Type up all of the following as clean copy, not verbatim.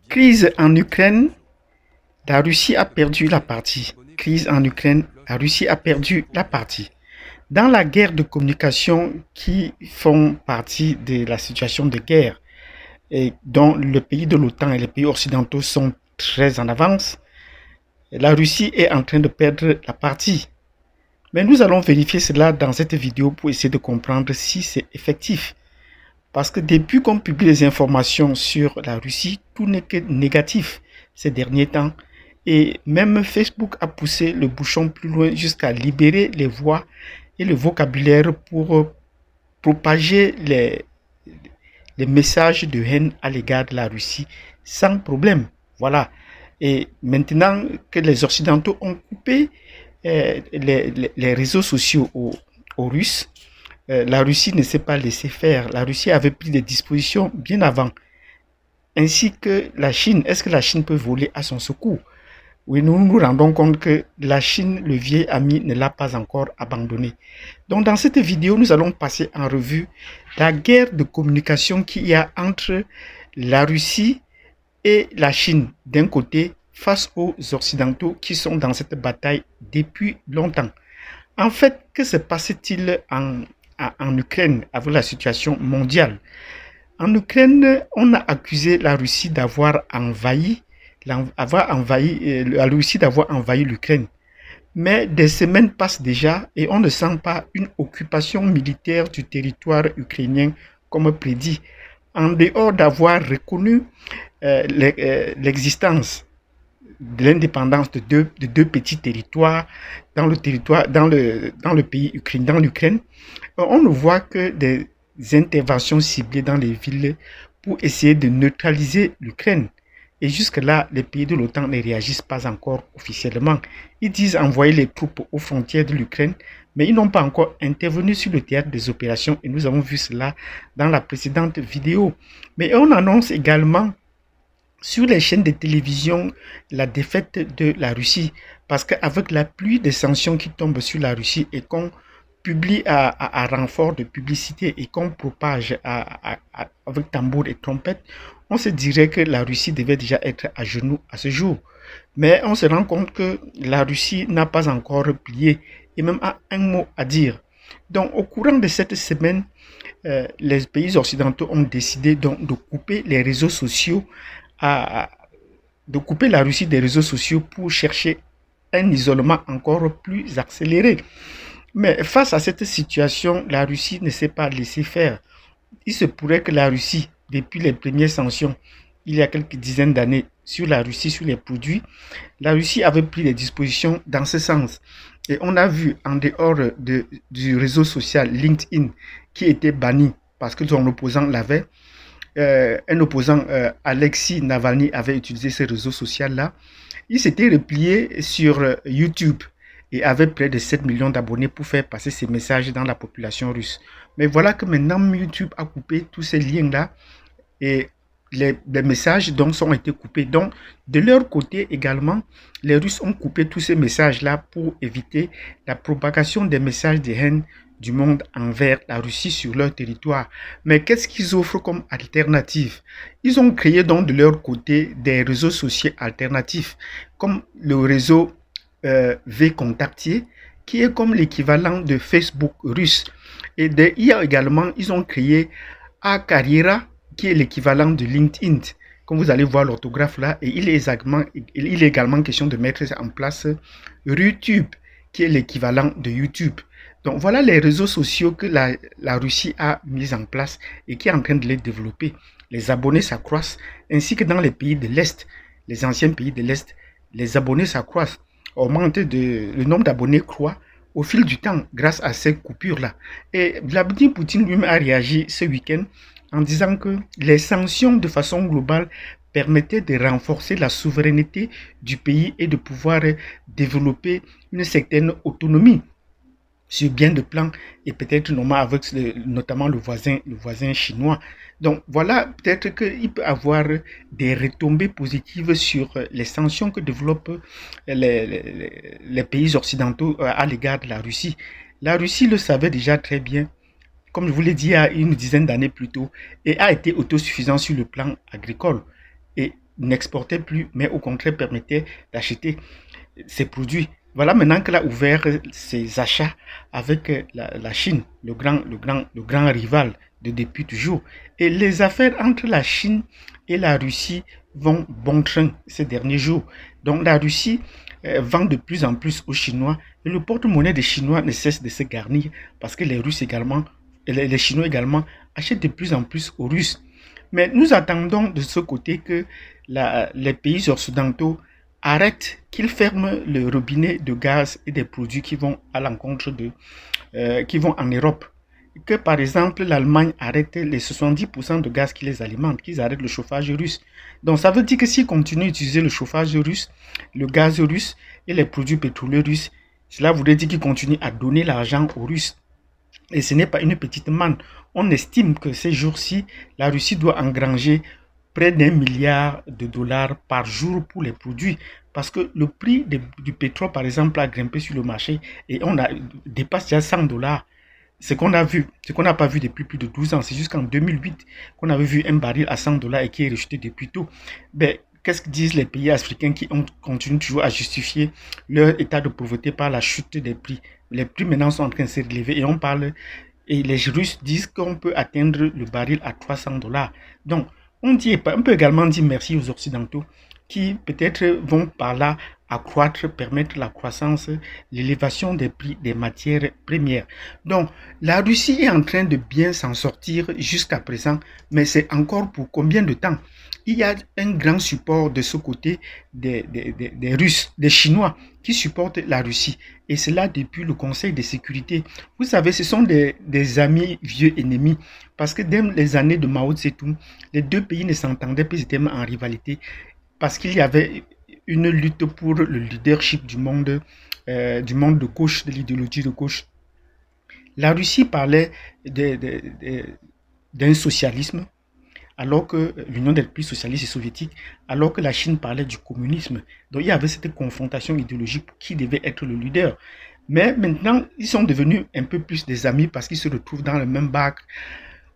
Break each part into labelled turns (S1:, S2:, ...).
S1: Crise en Ukraine, la Russie a perdu la partie. Crise en Ukraine, la Russie a perdu la partie. Dans la guerre de communication qui font partie de la situation de guerre et dont le pays de l'OTAN et les pays occidentaux sont très en avance, la Russie est en train de perdre la partie. Mais nous allons vérifier cela dans cette vidéo pour essayer de comprendre si c'est effectif. Parce que depuis qu'on publie les informations sur la Russie, tout n'est que négatif ces derniers temps. Et même Facebook a poussé le bouchon plus loin jusqu'à libérer les voix et le vocabulaire pour propager les messages de haine à l'égard de la Russie sans problème. Voilà. Et maintenant que les Occidentaux ont coupé les réseaux sociaux aux Russes, la Russie ne s'est pas laissé faire. La Russie avait pris des dispositions bien avant. Ainsi que la Chine. Est-ce que la Chine peut voler à son secours? Oui, nous nous rendons compte que la Chine, le vieil ami, ne l'a pas encore abandonné. Donc dans cette vidéo, nous allons passer en revue la guerre de communication qu'il y a entre la Russie et la Chine d'un côté face aux Occidentaux qui sont dans cette bataille depuis longtemps. En fait, que se passe-t-il en Ukraine avec la situation mondiale? En Ukraine, on a accusé la Russie d'avoir envahi la Russie d'avoir envahi l'Ukraine. Mais des semaines passent déjà et on ne sent pas une occupation militaire du territoire ukrainien comme prédit. En dehors d'avoir reconnu l'existence de l'indépendance de deux petits territoires dans le pays ukrainien, dans l'Ukraine, on ne voit que des interventions ciblées dans les villes pour essayer de neutraliser l'Ukraine. Et jusque-là, les pays de l'OTAN ne réagissent pas encore officiellement. Ils disent envoyer les troupes aux frontières de l'Ukraine, mais ils n'ont pas encore intervenu sur le théâtre des opérations et nous avons vu cela dans la précédente vidéo. Mais on annonce également sur les chaînes de télévision la défaite de la Russie parce qu'avec la pluie de sanctions qui tombent sur la Russie et qu'on publie à renfort de publicité et qu'on propage avec tambour et trompette, on se dirait que la Russie devait déjà être à genoux à ce jour. Mais on se rend compte que la Russie n'a pas encore plié et même a un mot à dire. Donc au courant de cette semaine, les pays occidentaux ont décidé donc de couper les réseaux sociaux, de couper la Russie des réseaux sociaux pour chercher un isolement encore plus accéléré. Mais face à cette situation, la Russie ne s'est pas laissée faire. Il se pourrait que la Russie, depuis les premières sanctions, il y a quelques dizaines d'années, sur la Russie, sur les produits, la Russie avait pris des dispositions dans ce sens. Et on a vu, en dehors du réseau social LinkedIn, qui était banni parce que son opposant l'avait, un opposant, Alexei Navalny, avait utilisé ce réseau social-là. Il s'était replié sur YouTube et avait près de 7 millions d'abonnés pour faire passer ses messages dans la population russe. Mais voilà que maintenant YouTube a coupé tous ces liens-là et les messages donc ont été coupés. Donc de leur côté également, les Russes ont coupé tous ces messages-là pour éviter la propagation des messages de haine du monde envers la Russie sur leur territoire. Mais qu'est-ce qu'ils offrent comme alternative? Ils ont créé donc de leur côté des réseaux sociaux alternatifs comme le réseau V-Contactier, qui est comme l'équivalent de Facebook russe. Et de IA également, ils ont créé A-Carriera, qui est l'équivalent de LinkedIn. Comme vous allez voir l'orthographe là, et il est également question de mettre en place YouTube, qui est l'équivalent de YouTube. Donc voilà les réseaux sociaux que la Russie a mis en place et qui est en train de les développer. Les abonnés s'accroissent, ainsi que dans les pays de l'Est, les anciens pays de l'Est, les abonnés s'accroissent. Le nombre d'abonnés croît au fil du temps grâce à ces coupures-là. Et Vladimir Poutine lui-même a réagi ce week-end en disant que les sanctions de façon globale permettaient de renforcer la souveraineté du pays et de pouvoir développer une certaine autonomie sur bien de plans et peut-être notamment le voisin chinois. Donc voilà, peut-être qu'il peut avoir des retombées positives sur les sanctions que développent les pays occidentaux à l'égard de la Russie. La Russie le savait déjà très bien. comme je vous l'ai dit il y a une dizaine d'années plus tôt, et a été autosuffisant sur le plan agricole et n'exportait plus, mais au contraire permettait d'acheter ses produits. Voilà maintenant qu'elle a ouvert ses achats avec la Chine, le grand rival de depuis toujours. Et les affaires entre la Chine et la Russie vont bon train ces derniers jours. Donc la Russie vend de plus en plus aux Chinois et le porte-monnaie des Chinois ne cesse de se garnir parce que les Russes également, les Chinois également achètent de plus en plus aux Russes. Mais nous attendons de ce côté que les pays occidentaux arrêtent, qu'ils ferment le robinet de gaz et des produits qui vont à l'encontre qui vont en Europe. Que par exemple l'Allemagne arrête les 70% de gaz qui les alimente, qu'ils arrêtent le chauffage russe. Donc ça veut dire que s'ils continuent d'utiliser le chauffage russe, le gaz russe et les produits pétroliers russes, cela voudrait dire qu'ils continuent à donner l'argent aux Russes. Et ce n'est pas une petite manne. On estime que ces jours-ci, la Russie doit engranger près d'1 milliard de dollars par jour pour les produits. Parce que le prix du pétrole, par exemple, a grimpé sur le marché et dépasse déjà 100 dollars. Ce qu'on a vu, ce qu'on n'a pas vu depuis plus de 12 ans, c'est jusqu'en 2008 qu'on avait vu un baril à 100 dollars et qui est rejeté depuis tout. Ben, qu'est-ce que disent les pays africains qui continuent toujours à justifier leur état de pauvreté par la chute des prix? Les prix maintenant sont en train de se relever et on parle, et les Russes disent qu'on peut atteindre le baril à 300 dollars. Donc, on peut également dire merci aux Occidentaux qui peut-être vont par là accroître, permettre la croissance, l'élévation des prix des matières premières. Donc, la Russie est en train de bien s'en sortir jusqu'à présent, mais c'est encore pour combien de temps? Il y a un grand support de ce côté des Russes, des Chinois qui supportent la Russie. Et cela depuis le Conseil de sécurité. Vous savez, ce sont des amis vieux ennemis. Parce que dès les années de Mao Tse-tung, les deux pays ne s'entendaient plus, ils étaient en rivalité. Parce qu'il y avait une lutte pour le leadership du monde de gauche, de l'idéologie de gauche. La Russie parlait d'un socialisme, alors que l'Union des pays socialistes et soviétiques, alors que la Chine parlait du communisme. Donc il y avait cette confrontation idéologique pour qui devait être le leader. Mais maintenant, ils sont devenus un peu plus des amis parce qu'ils se retrouvent dans le même bac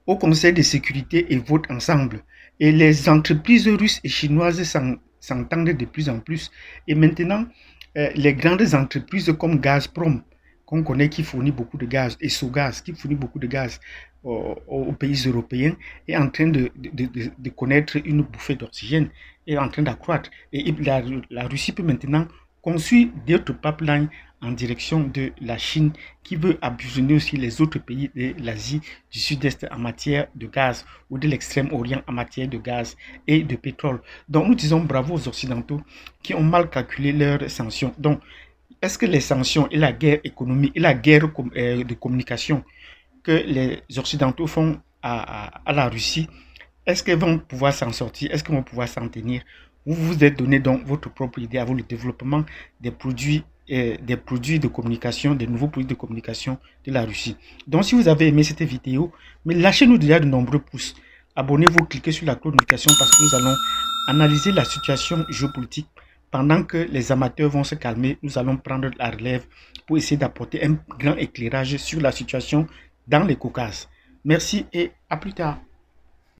S1: au Conseil de sécurité et votent ensemble. Et les entreprises russes et chinoises s'entendent de plus en plus. Et maintenant, les grandes entreprises comme Gazprom, qu'on connaît qui fournit beaucoup de gaz, et Sogaz, qui fournit beaucoup de gaz aux pays européens, est en train de connaître une bouffée d'oxygène, est en train d'accroître. Et la Russie peut maintenant construire d'autres pipelines en direction de la Chine qui veut abandonner aussi les autres pays de l'Asie du Sud-Est en matière de gaz ou de l'Extrême-Orient en matière de gaz et de pétrole. Donc nous disons bravo aux Occidentaux qui ont mal calculé leurs sanctions. Donc est-ce que les sanctions et la guerre économique et la guerre de communication que les Occidentaux font à la Russie, est-ce qu'ils vont pouvoir s'en sortir? Est-ce qu'ils vont pouvoir s'en tenir? Vous vous êtes donné donc votre propre idée avant le développement des produits de communication, des nouveaux produits de communication de la Russie. Donc si vous avez aimé cette vidéo, mais lâchez-nous déjà de nombreux pouces. Abonnez-vous, cliquez sur la cloche de notification parce que nous allons analyser la situation géopolitique. Pendant que les amateurs vont se calmer, nous allons prendre la relève pour essayer d'apporter un grand éclairage sur la situation dans les Caucases. Merci et à plus tard.